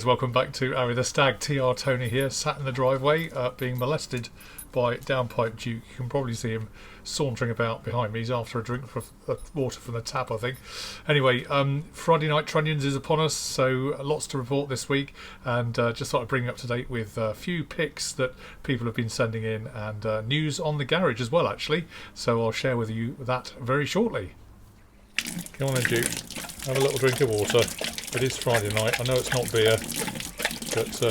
guys, welcome back to Arry the Stag. TR Tony here, sat in the driveway being molested by Downpipe Duke. You can probably see him sauntering about behind me. He's after a drink of water from the tap, I think. Anyway, Friday night Trunnions is upon us, so lots to report this week, and just thought I'd bring you up to date with a few pics that people have been sending in, and news on the garage as well, actually. So I'll share with you that very shortly. Come on then, Duke. Have a little drink of water. It is Friday night. I know it's not beer, but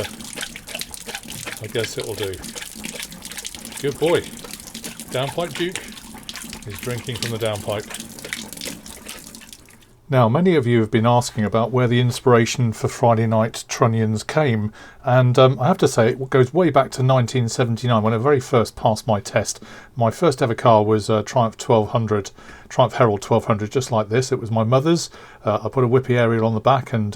I guess it'll do. Good boy. Downpipe Duke is drinking from the downpipe. Now, many of you have been asking about where the inspiration for Friday night Trunnions came, and I have to say it goes way back to 1979 when I very first passed my test. My first ever car was a Triumph Herald 1200, just like this. It was my mother's. I put a whippy aerial on the back and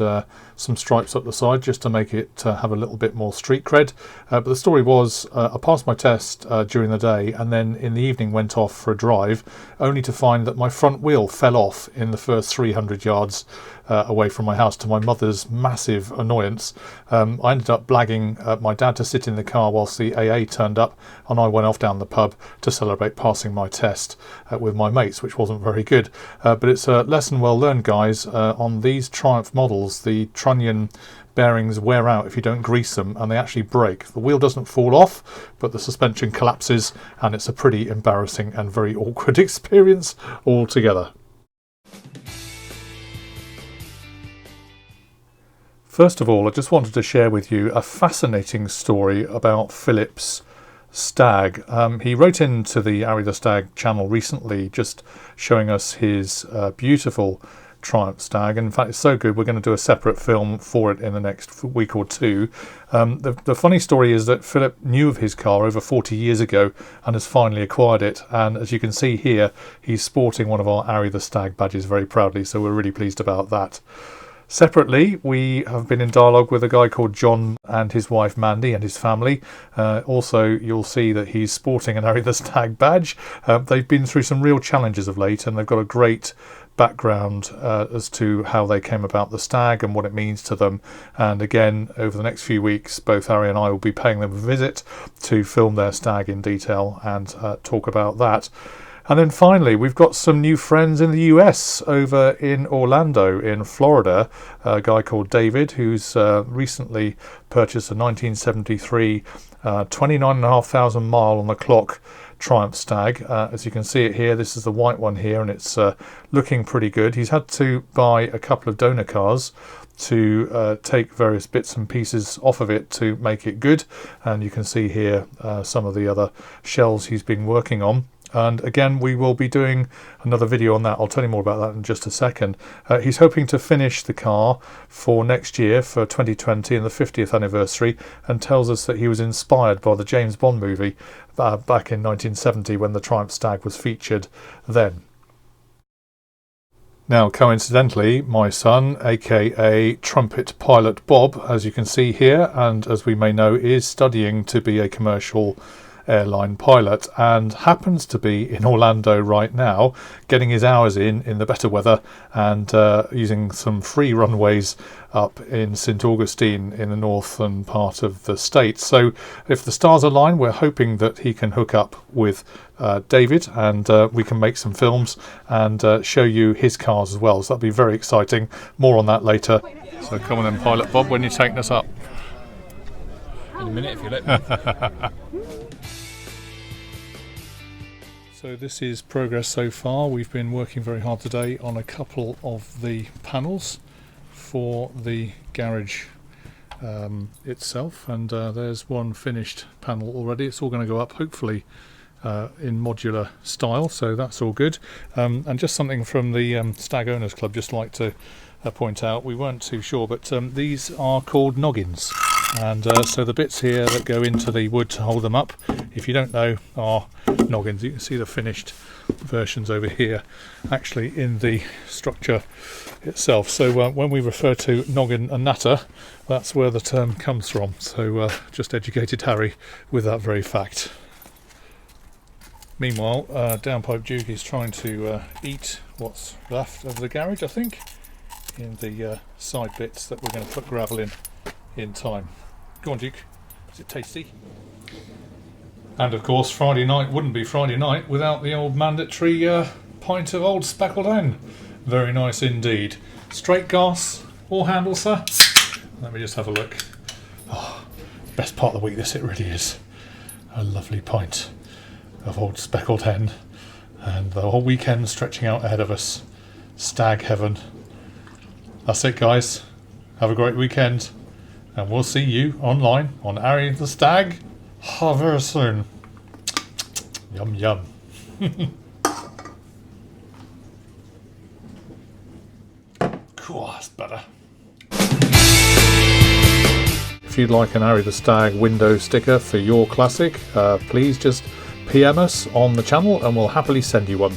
some stripes up the side just to make it have a little bit more street cred. But the story was I passed my test during the day, and then in the evening went off for a drive, only to find that my front wheel fell off in the first 300 yards away from my house, to my mother's massive annoyance. I ended up blagging my dad to sit in the car whilst the AA turned up, and I went off down the pub to celebrate passing my test with my mates, which wasn't very good. But it's a lesson well learned, guys. On these Triumph models, the Trunnion bearings wear out if you don't grease them, and they actually break. The wheel doesn't fall off, but the suspension collapses, and it's a pretty embarrassing and very awkward experience altogether. First of all, I just wanted to share with you a fascinating story about Philip's Stag. He wrote into the Arry the Stag channel recently, just showing us his beautiful Triumph Stag. And in fact, it's so good, we're going to do a separate film for it in the next week or two. The funny story is that Philip knew of his car over 40 years ago and has finally acquired it. And as you can see here, he's sporting one of our Arry the Stag badges very proudly, so we're really pleased about that. Separately, we have been in dialogue with a guy called John and his wife Mandy and his family. Also, you'll see that he's sporting an Arry the Stag badge. They've been through some real challenges of late, and they've got a great background as to how they came about the Stag and what it means to them. And again, over the next few weeks, both Arry and I will be paying them a visit to film their Stag in detail and talk about that. And then finally, we've got some new friends in the US over in Orlando in Florida. A guy called David, who's recently purchased a 1973 29,500 mile on the clock Triumph Stag. As you can see it here, this is the white one here, and it's looking pretty good. He's had to buy a couple of donor cars to take various bits and pieces off of it to make it good. And you can see here some of the other shells he's been working on. And again, we will be doing another video on that. I'll tell you more about that in just a second. He's hoping to finish the car for next year, for 2020 and the 50th anniversary, and tells us that he was inspired by the James Bond movie back in 1970 when the Triumph Stag was featured then. Now, coincidentally, my son, aka Trumpet Pilot Bob, as you can see here, and as we may know, is studying to be a commercial airline pilot, and happens to be in Orlando right now, getting his hours in the better weather, and using some free runways up in St. Augustine in the northern part of the state. So if the stars align, we're hoping that he can hook up with David, and we can make some films and show you his cars as well. So that'll be very exciting. More on that later. So come on then, Pilot Bob, when you're taking us up. In a minute, if you let me. So this is progress so far. We've been working very hard today on a couple of the panels for the garage itself, and there's one finished panel already. It's all going to go up hopefully in modular style, so that's all good. And just something from the Stag Owners Club, just like to point out, we weren't too sure, but these are called noggins. And so the bits here that go into the wood to hold them up, if you don't know, are noggins. You can see the finished versions over here actually in the structure itself. So when we refer to noggin and natter, that's where the term comes from. So just educated Harry with that very fact. Meanwhile, Downpipe Duke is trying to eat what's left of the garage, I think, in the side bits that we're going to put gravel in in time. Go on, Duke. Is it tasty? And of course, Friday night wouldn't be Friday night without the old mandatory pint of old speckled hen. Very nice indeed. Straight gas or handle, sir? Let me just have a look. Oh, best part of the week, this it really is. A lovely pint of old speckled hen, and the whole weekend stretching out ahead of us. Stag heaven. That's it, guys. Have a great weekend, and we'll see you online on Arry the Stag very soon. Yum yum. Cool, that's better. If you'd like an Arry the Stag window sticker for your classic, please just PM us on the channel and we'll happily send you one.